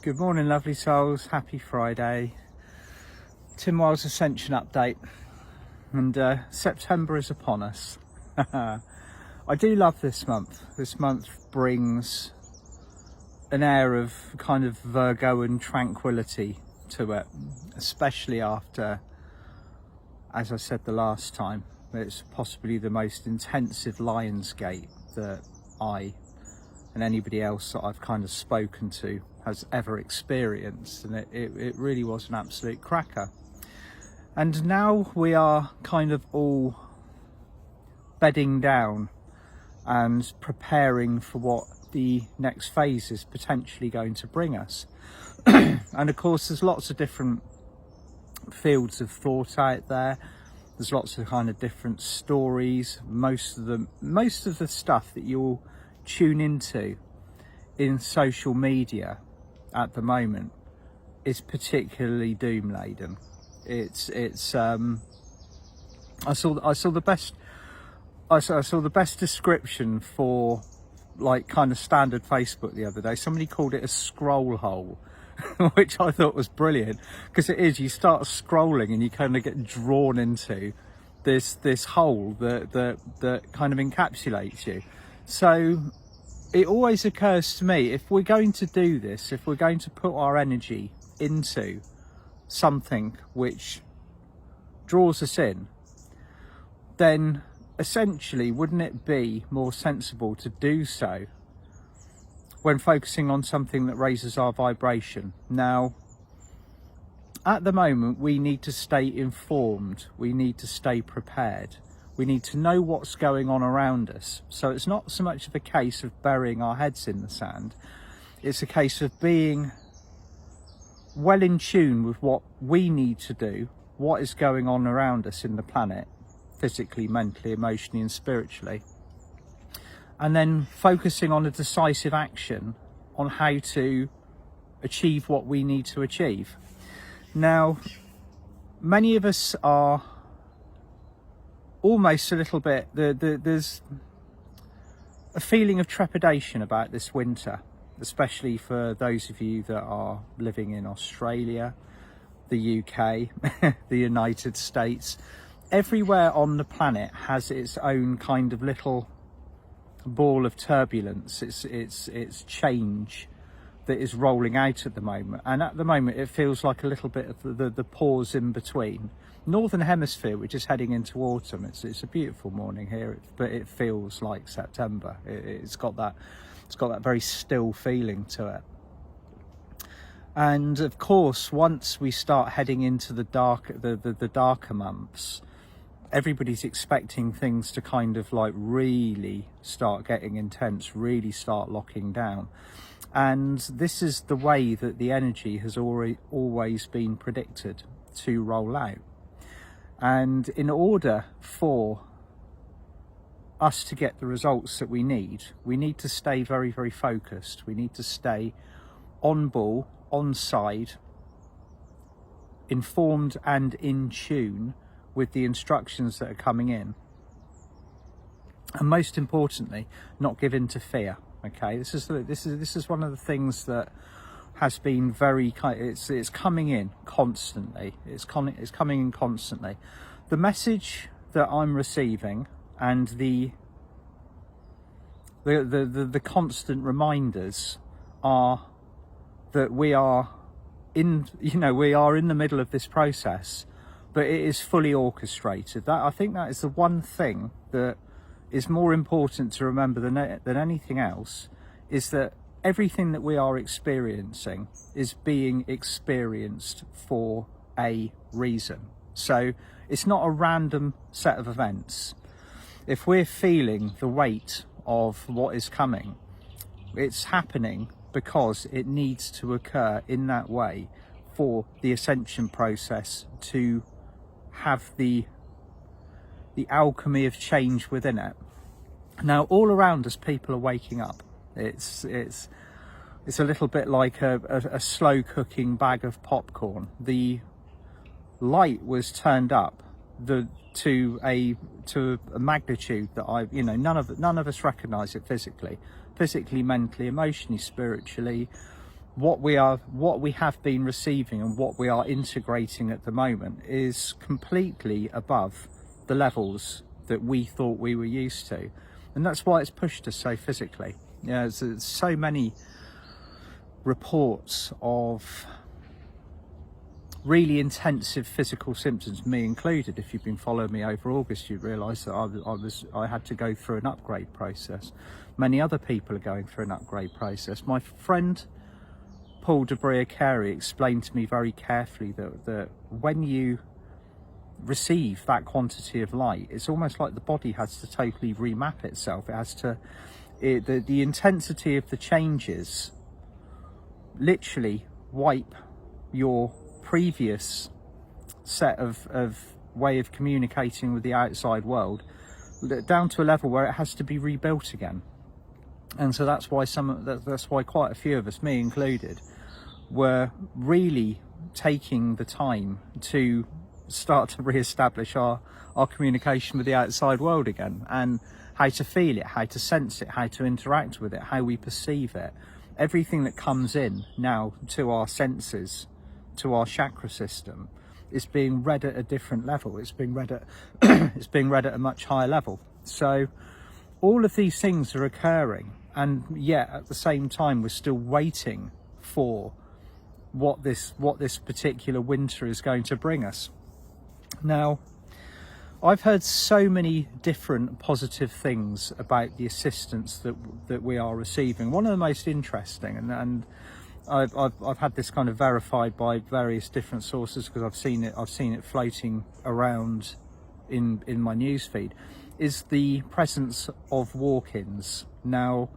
Good morning, lovely souls. Happy Friday. Tim Wild's Ascension update. And September is upon us. I do love this month. This month brings an air of kind of Virgoan tranquility to it, especially after, as I said the last time, it's possibly the most intensive Lionsgate that I and anybody else that I've kind of spoken to has ever experienced, and it really was an absolute cracker. And now we are kind of all bedding down and preparing for what the next phase is potentially going to bring us. And of course there's lots of different fields of thought out there. There's lots of kind of different stories. Most of the stuff that you'll tune into in social media at the moment is particularly doom laden. I saw the best description for like kind of standard Facebook the other day. Somebody called it a scroll hole, which I thought was brilliant, because it is, you start scrolling and you kind of get drawn into this hole that kind of encapsulates you. So it always occurs to me, if we're going to do this, if we're going to put our energy into something which draws us in, then essentially wouldn't it be more sensible to do so when focusing on something that raises our vibration? Now, at the moment, we need to stay informed, we need to stay prepared, we need to know what's going on around us. So it's not so much of a case of burying our heads in the sand, it's a case of being well in tune with what we need to do, what is going on around us in the planet, physically, mentally, emotionally and spiritually, and then focusing on a decisive action on how to achieve what we need to achieve. Now, many of us are almost a little bit, there's a feeling of trepidation about this winter, especially for those of you that are living in Australia, the UK, the United States. Everywhere on the planet has its own kind of little ball of turbulence. It's change that is rolling out at the moment, and at the moment it feels like a little bit of the pause in between. Northern Hemisphere, we're just heading into autumn. It's a beautiful morning here, but it feels like September. It's got that very still feeling to it. And of course, once we start heading into the darker months, everybody's expecting things to kind of like really start getting intense, really start locking down. And this is the way that the energy has always been predicted to roll out. And in order for us to get the results that we need to stay very, very focused. We need to stay on ball, on side, informed and in tune with the instructions that are coming in. And most importantly, not give in to fear. Okay, this is one of the things that has been very, it's coming in constantly. It's coming in constantly. The message that I'm receiving and the constant reminders are that we are in the middle of this process, but it is fully orchestrated. I think that is the one thing that is more important to remember than anything else, is that everything that we are experiencing is being experienced for a reason. So it's not a random set of events. If we're feeling the weight of what is coming, it's happening because it needs to occur in that way for the ascension process to have the alchemy of change within it. Now, all around us, people are waking up. It's a little bit like a slow cooking bag of popcorn. The light was turned up to a magnitude that none of us recognize it physically, mentally, emotionally, spiritually. what we have been receiving and what we are integrating at the moment is completely above the levels that we thought we were used to, and that's why it's pushed us so physically. There's so many reports of really intensive physical symptoms, me included. If you've been following me over August, you realise that I had to go through an upgrade process. Many other people are going through an upgrade process. My friend Paul Debria Carey explained to me very carefully that when you receive that quantity of light, it's almost like the body has to totally remap itself. It has to, the intensity of the changes literally wipe your previous set of way of communicating with the outside world down to a level where it has to be rebuilt again. And so that's why quite a few of us, me included, were really taking the time to start to re-establish our communication with the outside world again, and how to feel it, how to sense it, how to interact with it, how we perceive it. Everything that comes in now to our senses, to our chakra system, is being read at a different level. It's being read at it's being read at a much higher level. So all of these things are occurring, and yet at the same time we're still waiting for what this particular winter is going to bring us. Now, I've heard so many different positive things about the assistance that we are receiving. One of the most interesting, and I've had this kind of verified by various different sources, because I've seen it floating around in my newsfeed, is the presence of walk-ins. Now,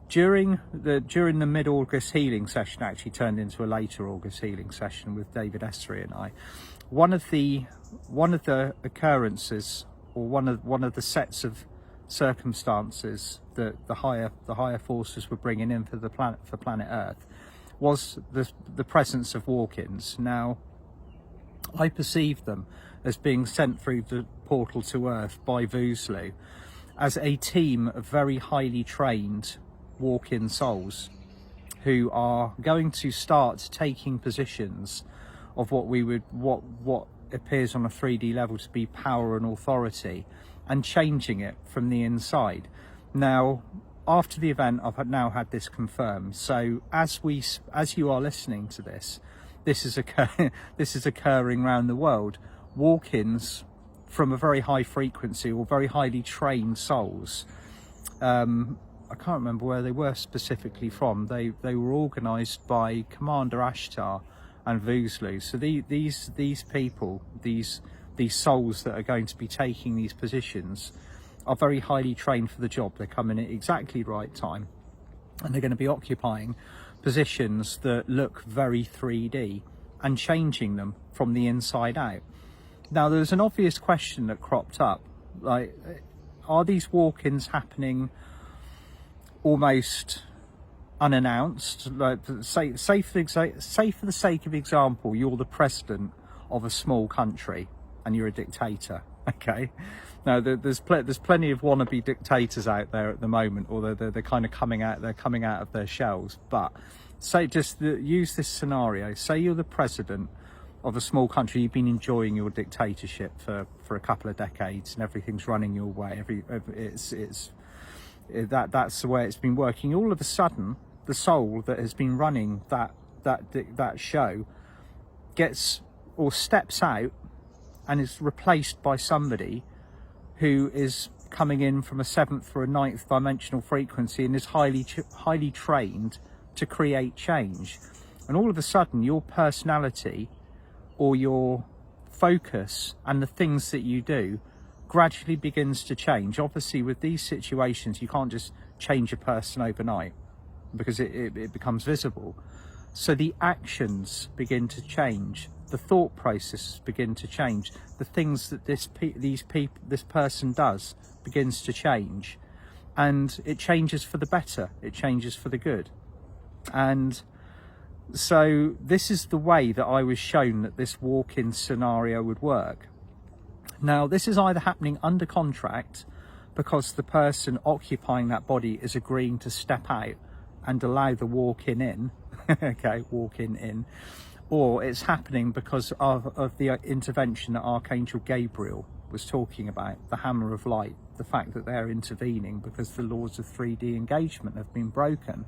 during the mid-August healing session, actually turned into a later August healing session with David Essery and I, one of the occurrences, or one of the sets of circumstances that the higher forces were bringing in for planet Earth, was the presence of walk-ins. Now, I perceive them as being sent through the portal to Earth by Vuslu as a team of very highly trained walk-in souls who are going to start taking positions of what appears on a 3D level to be power and authority, and changing it from the inside. Now, after the event, I've now had this confirmed. So as you are listening to this, this is occurring around the world. Walk-ins from a very high frequency or very highly trained souls. I can't remember where they were specifically from. They were organised by Commander Ashtar and Vuslu. So these people, these souls that are going to be taking these positions, are very highly trained for the job. They're coming at exactly the right time, and they're going to be occupying positions that look very 3D and changing them from the inside out. Now, there's an obvious question that cropped up, like, are these walk-ins happening almost unannounced? Like, say for the sake of example, you're the president of a small country and you're a dictator. Okay, now there's plenty of wannabe dictators out there at the moment, although they're kind of coming out of their shells. But say, use this scenario. Say you're the president of a small country. You've been enjoying your dictatorship for a couple of decades, and everything's running your way. That's the way it's been working. All of a sudden, the soul that has been running that show gets or steps out and is replaced by somebody who is coming in from a 7th or a 9th dimensional frequency and is highly trained to create change. And all of a sudden, your personality or your focus and the things that you do gradually begins to change. Obviously, with these situations, you can't just change a person overnight, because it becomes visible. So the actions begin to change, the thought processes begin to change, the things that this person does begins to change, and it changes for the better, it changes for the good. And so this is the way that I was shown that this walk-in scenario would work. Now, this is either happening under contract, because the person occupying that body is agreeing to step out and allow the walk-in in, okay, walking in, or it's happening because of the intervention that Archangel Gabriel was talking about, the hammer of light, the fact that they're intervening because the laws of 3D engagement have been broken.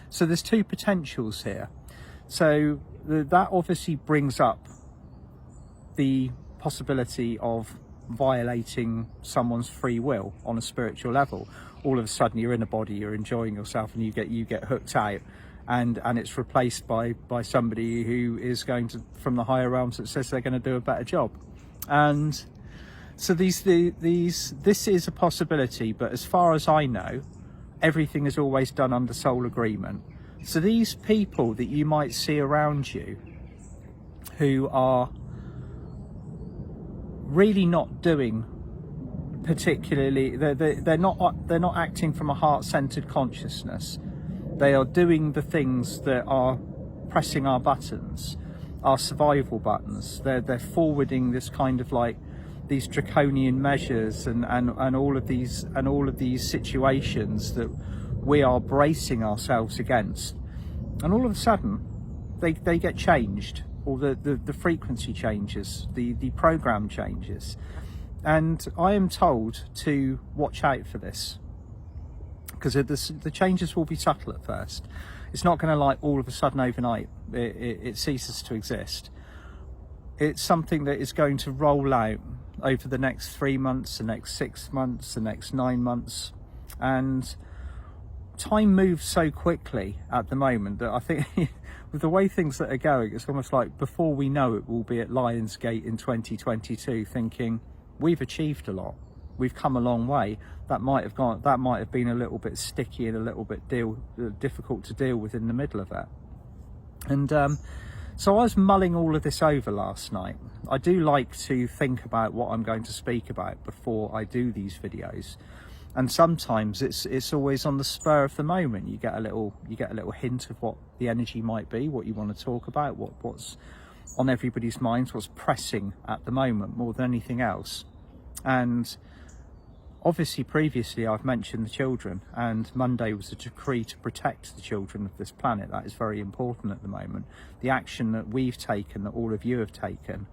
So there's two potentials here. So that obviously brings up the possibility of violating someone's free will on a spiritual level. All of a sudden you're in a body, you're enjoying yourself, and you get hooked out, and it's replaced by somebody who is going to, from the higher realms, that says they're going to do a better job. And so this is a possibility, but as far as I know, everything is always done under soul agreement. So these people that you might see around you who are really not doing particularly, they're not acting from a heart-centered consciousness. They are doing the things that are pressing our buttons, our survival buttons. They're forwarding this kind of like these draconian measures and all of these situations that we are bracing ourselves against. And all of a sudden they get changed, or the frequency changes, the program changes. And I am told to watch out for this, because the changes will be subtle at first. It's not going to, like, all of a sudden overnight it ceases to exist. It's something that is going to roll out over the next 3 months, the next 6 months, the next 9 months. And time moves so quickly at the moment that I think with the way things that are going, it's almost like before we know it, we'll be at Lionsgate in 2022 thinking, we've achieved a lot, we've come a long way. That might have been a little bit sticky and a little bit difficult to deal with in the middle of it. And so I was mulling all of this over last night. I do like to think about what I'm going to speak about before I do these videos, and sometimes it's always on the spur of the moment. You get a little hint of what the energy might be, what you want to talk about, what's on everybody's minds, what's pressing at the moment more than anything else. And obviously previously I've mentioned the children, and Monday was a decree to protect the children of this planet. That is very important at the moment. The action that we've taken, that all of you have taken,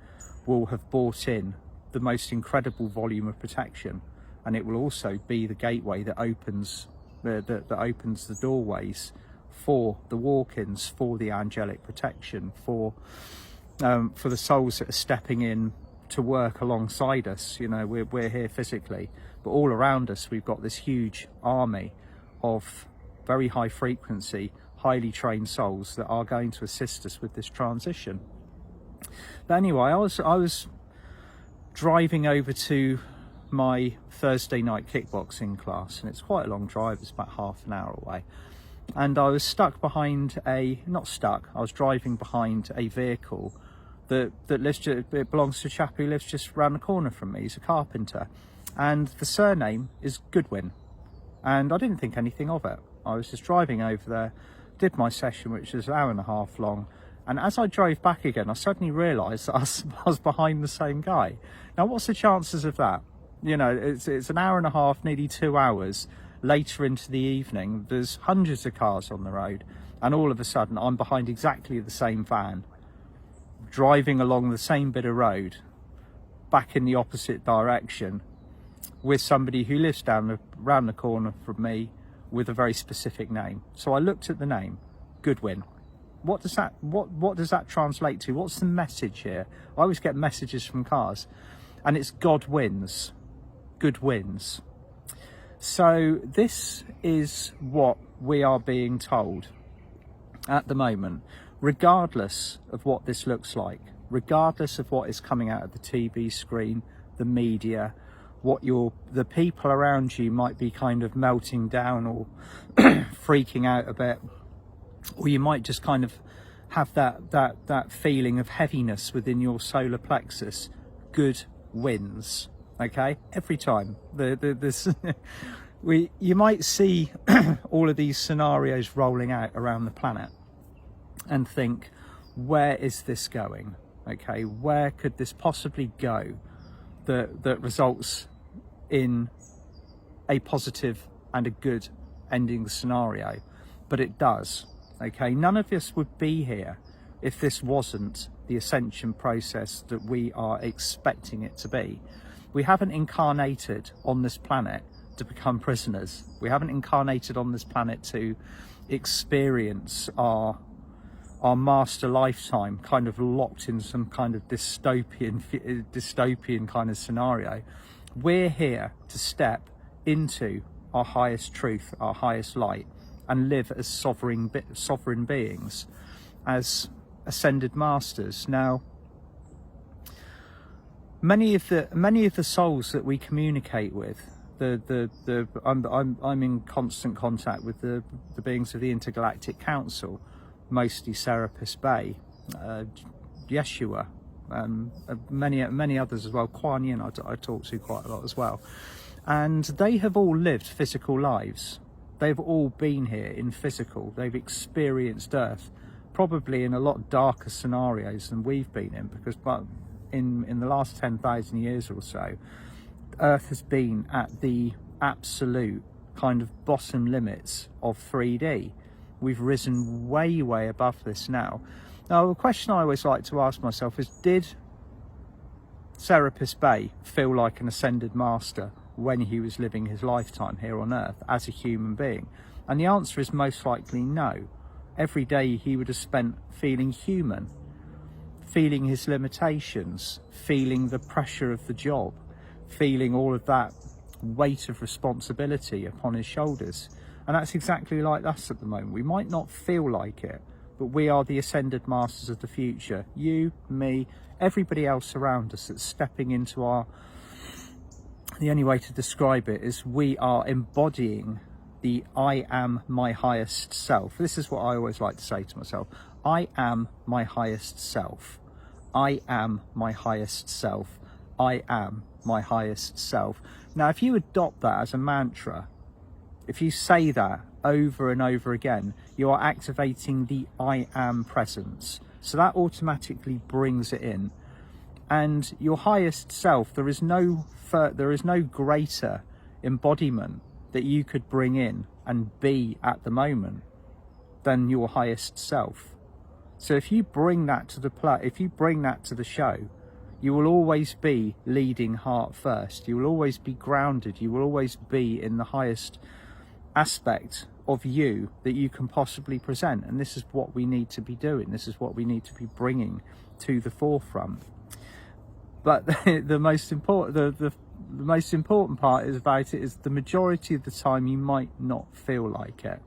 will have brought in the most incredible volume of protection, and it will also be the gateway that opens the doorways for the walk-ins, for the angelic protection, for the souls that are stepping in to work alongside us. You know, we're here physically, but all around us we've got this huge army of very high frequency, highly trained souls that are going to assist us with this transition. But anyway, I was driving over to my Thursday night kickboxing class, and it's quite a long drive, it's about half an hour away, and I was I was driving behind a vehicle that it belongs to a chap who lives just around the corner from me. He's a carpenter, and the surname is Goodwin, and I didn't think anything of it. I was just driving over there, did my session, which was an hour and a half long, and as I drove back again, I suddenly realised that I was behind the same guy. Now, what's the chances of that? You know, it's an hour and a half, nearly 2 hours later into the evening. There's hundreds of cars on the road, and all of a sudden I'm behind exactly the same van, driving along the same bit of road, back in the opposite direction, with somebody who lives round the corner from me with a very specific name. So I looked at the name, Goodwin. What does that translate to? What's the message here? I always get messages from cars, and it's God wins. Good wins. So this is what we are being told at the moment, regardless of what this looks like, regardless of what is coming out of the TV screen, the media, what the people around you might be kind of melting down or freaking out a bit, or you might just kind of have that feeling of heaviness within your solar plexus. Good wins. Okay, every time you might see all of these scenarios rolling out around the planet and think, where is this going? Okay, where could this possibly go that results in a positive and a good ending scenario? But it does. Okay, none of us would be here if this wasn't the ascension process that we are expecting it to be. We haven't incarnated on this planet to become prisoners. We haven't incarnated on this planet to experience our master lifetime kind of locked in some kind of dystopian kind of scenario. We're here to step into our highest truth, our highest light, and live as sovereign beings, as ascended masters. Now, many of the souls that we communicate with, I'm in constant contact with the beings of the Intergalactic Council, mostly Serapis Bey, Yeshua, many others as well. Kuan Yin I talk to quite a lot as well, and they have all lived physical lives. They've all been here in physical. They've experienced Earth, probably in a lot darker scenarios than we've been in, because in the last 10,000 years or so, Earth has been at the absolute kind of bottom limits of 3D. We've risen way above this now. Now, the question I always like to ask myself is, did Serapis Bey feel like an ascended master when he was living his lifetime here on Earth as a human being? And the answer is most likely no. Every day he would have spent feeling human, feeling his limitations, feeling the pressure of the job, feeling all of that weight of responsibility upon his shoulders. And that's exactly like us at the moment. We might not feel like it, but we are the ascended masters of the future. You, me, everybody else around us that's stepping into the only way to describe it is we are embodying the I am my highest self. This is what I always like to say to myself. I am my highest self. I am my highest self. I am my highest self. Now, if you adopt that as a mantra, if you say that over and over again, you are activating the I am presence. So that automatically brings it in. And your highest self, there is no greater embodiment that you could bring in and be at the moment than your highest self. So if you bring that to the show, you will always be leading heart first. You will always be grounded. You will always be in the highest aspect of you that you can possibly present. And this is what we need to be doing. This is what we need to be bringing to the forefront. But the most important part about it is the majority of the time you might not feel like it.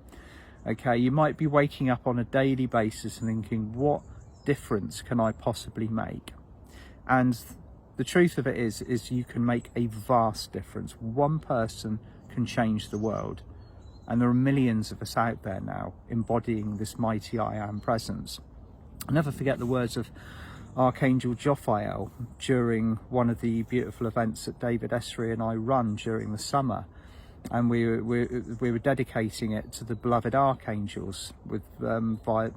Okay, you might be waking up on a daily basis and thinking, what difference can I possibly make? And the truth of it is you can make a vast difference. One person can change the world. And there are millions of us out there now embodying this mighty I am presence. I'll never forget the words of Archangel Jophiel during one of the beautiful events that David Esri and I run during the summer. And we were dedicating it to the beloved archangels. I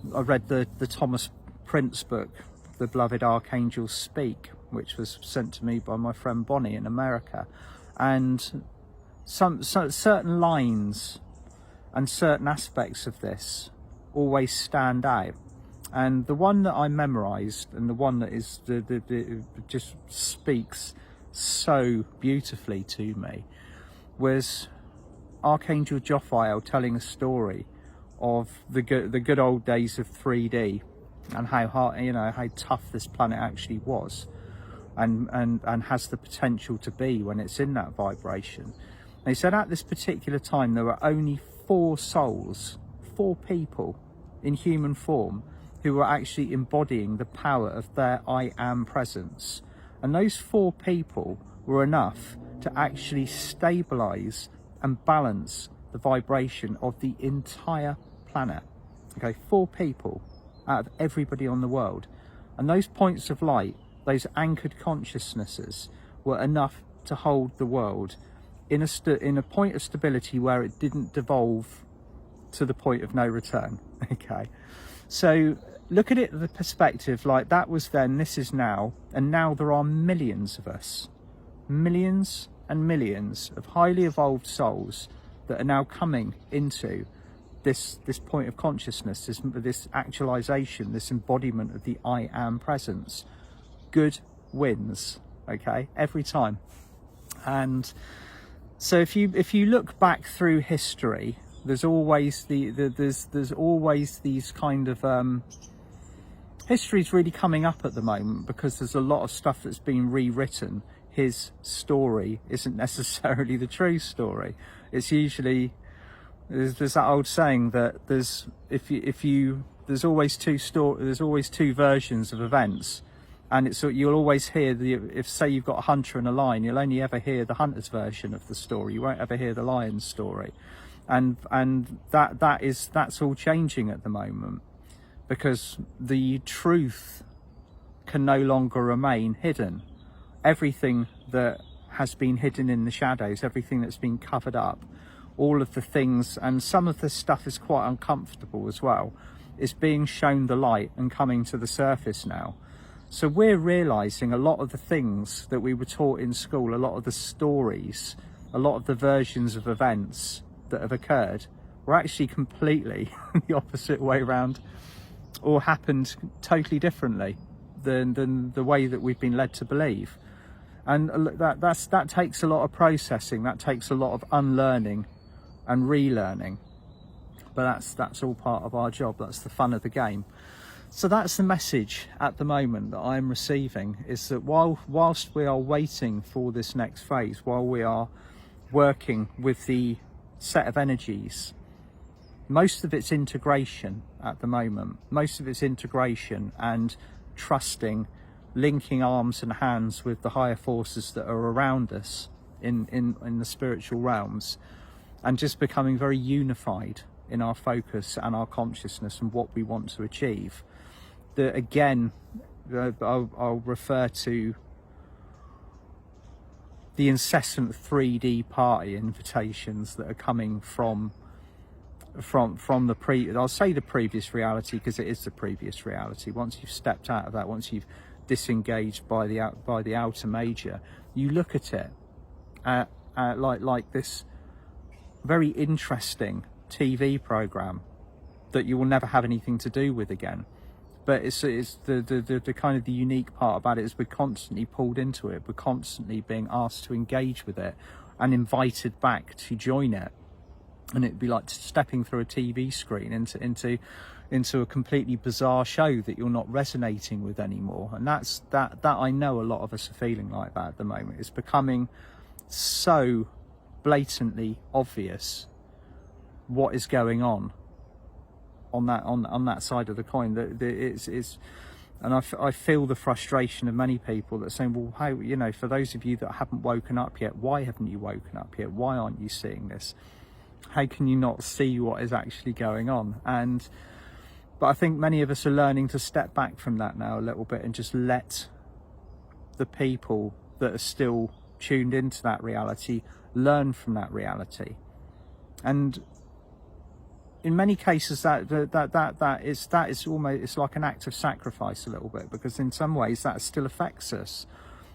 read the Thomas Prince book, The Beloved Archangels Speak, which was sent to me by my friend Bonnie in America. And some certain lines and certain aspects of this always stand out. And the one that I memorized, and the one that is just speaks so beautifully to me, was Archangel Jophiel telling a story of the good old days of 3D and how hard, how tough this planet actually was, and has the potential to be when it's in that vibration. And he said at this particular time there were only 4 souls, 4 people in human form who were actually embodying the power of their I am presence. And those 4 people were enough to actually stabilize and balance the vibration of the entire planet. Okay, 4 people out of everybody on the world. And those points of light, those anchored consciousnesses, were enough to hold the world in a point of stability where it didn't devolve to the point of no return. Okay, so look at it the perspective like that was then, this is now, and now there are millions of us, millions and millions of highly evolved souls that are now coming into this point of consciousness, this actualization, this embodiment of the I am presence. Good wins, okay, every time. And so if you look back through history, there's always there's always these kind of history's really coming up at the moment, because there's a lot of stuff that's been rewritten. His story isn't necessarily the true story. It's usually, there's that old saying that there's always two versions of events, and it's, you'll always hear if say you've got a hunter and a lion, you'll only ever hear the hunter's version of the story. You won't ever hear the lion's story, and that's all changing at the moment, because the truth can no longer remain hidden. Everything that has been hidden in the shadows, everything that's been covered up, all of the things, and some of the stuff is quite uncomfortable as well, is being shown the light and coming to the surface now. So we're realizing a lot of the things that we were taught in school, a lot of the stories, a lot of the versions of events that have occurred were actually completely the opposite way around, or happened totally differently than the way that we've been led to believe. And that takes a lot of processing, that takes a lot of unlearning and relearning, but that's all part of our job. That's the fun of the game. So that's the message at the moment that I'm receiving, is that whilst we are waiting for this next phase, while we are working with the set of energies, most of it's integration at the moment. Most of it's integration and trusting, linking arms and hands with the higher forces that are around us in the spiritual realms, and just becoming very unified in our focus and our consciousness and what we want to achieve. Again, I'll refer to the incessant 3D party invitations that are coming from I'll say the previous reality, because it is the previous reality. Once you've stepped out of that, once you've disengaged by the outer major, you look at it like this very interesting TV program that you will never have anything to do with again. But it's the kind of the unique part about it is we're constantly pulled into it. We're constantly being asked to engage with it and invited back to join it. And it'd be like stepping through a TV screen into a completely bizarre show that you're not resonating with anymore. And that I know a lot of us are feeling like that at the moment. It's becoming so blatantly obvious what is going on that side of the coin, that it's and I feel the frustration of many people that are saying, well, how, you know, for those of you that haven't woken up yet, why haven't you woken up yet? Why aren't you seeing this? How can you not see what is actually going on? But I think many of us are learning to step back from that now a little bit and just let the people that are still tuned into that reality learn from that reality. And in many cases that is almost, it's like an act of sacrifice a little bit, because in some ways that still affects us.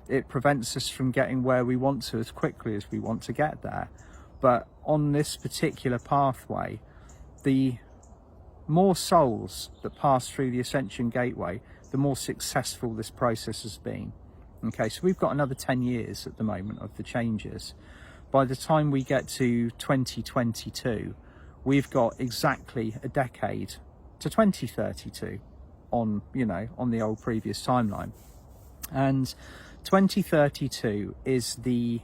It prevents us from getting where we want to as quickly as we want to get there. But on this particular pathway, the more souls that pass through the Ascension Gateway, the more successful this process has been. Okay, so we've got another 10 years at the moment of the changes. By the time we get to 2022, we've got exactly a decade to 2032 on the old previous timeline. And 2032 is the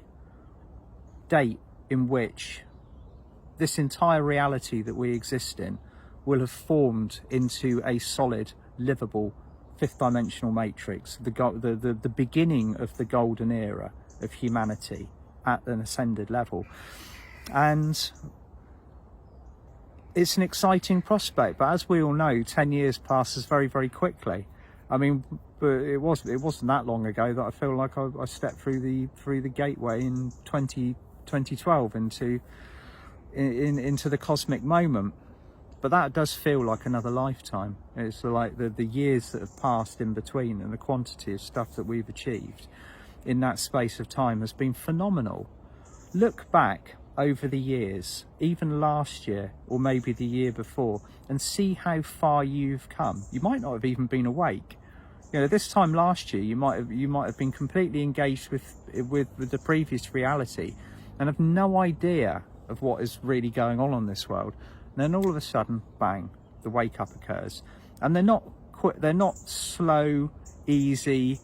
date in which this entire reality that we exist in will have formed into a solid, livable, fifth dimensional matrix, the beginning of the golden era of humanity at an ascended level. And it's an exciting prospect, but as we all know, 10 years passes very, very quickly. I mean, but it wasn't that long ago that I feel like I stepped through the gateway in 2012 into the cosmic moment. But that does feel like another lifetime. It's like the years that have passed in between, and the quantity of stuff that we've achieved in that space of time has been phenomenal. Look back over the years, even last year or maybe the year before, and see how far you've come. You might not have even been awake. You know, this time last year, you might have been completely engaged with the previous reality, and have no idea of what is really going on this world. And then all of a sudden, bang, the wake up occurs, and they're not slow, easy,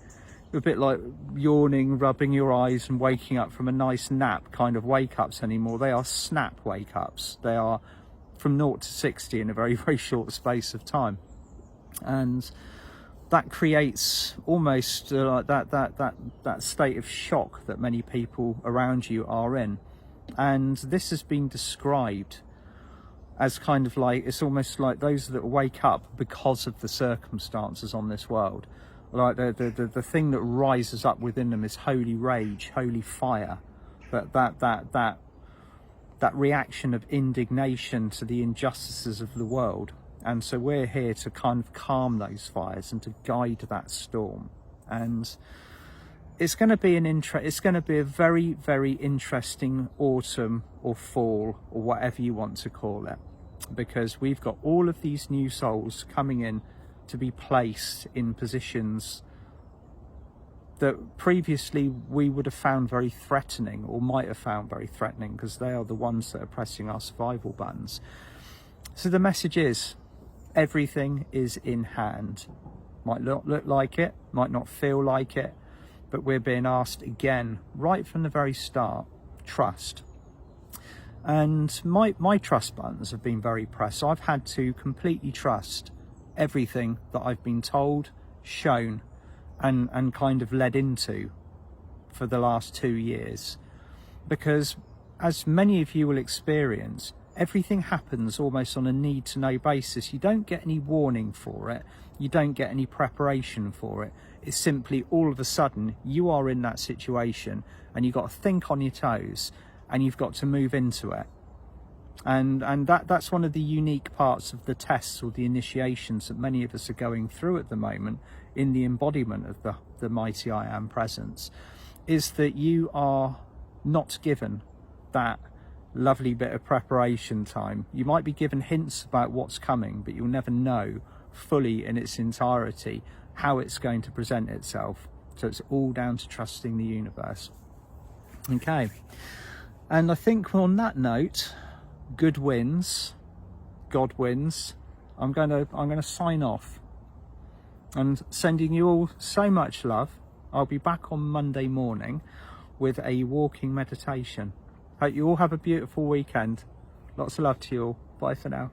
a bit like yawning, rubbing your eyes and waking up from a nice nap kind of wake ups anymore. They are snap wake ups. They are from 0 to 60 in a very, very short space of time, and that creates almost like that state of shock that many people around you are in. And this has been described as kind of like, it's almost like those that wake up because of the circumstances on this world. Like the thing that rises up within them is holy rage, holy fire, that reaction of indignation to the injustices of the world. And so we're here to kind of calm those fires and to guide that storm. And it's going to be a very, very interesting autumn or fall or whatever you want to call it, because we've got all of these new souls coming in to be placed in positions that previously we would have found very threatening, or might have found very threatening, because they are the ones that are pressing our survival buttons. So the message is, everything is in hand. Might not look like it, might not feel like it, but we're being asked again, right from the very start, trust. And my trust buttons have been very pressed. So I've had to completely trust everything that I've been told, shown, and kind of led into for the last 2 years. Because as many of you will experience, everything happens almost on a need-to-know basis. You don't get any warning for it. You don't get any preparation for it. It's simply all of a sudden you are in that situation, and you've got to think on your toes, and you've got to move into it. And that's one of the unique parts of the tests or the initiations that many of us are going through at the moment in the embodiment of the mighty I Am presence, is that you are not given that lovely bit of preparation time. You might be given hints about what's coming, but you'll never know fully in its entirety how it's going to present itself. So it's all down to trusting the universe. Okay, and I think on that note, good wins, God wins. I'm going to sign off, and sending you all so much love. I'll be back on Monday morning with a walking meditation. Hope you all have a beautiful weekend. Lots of love to you all. Bye for now.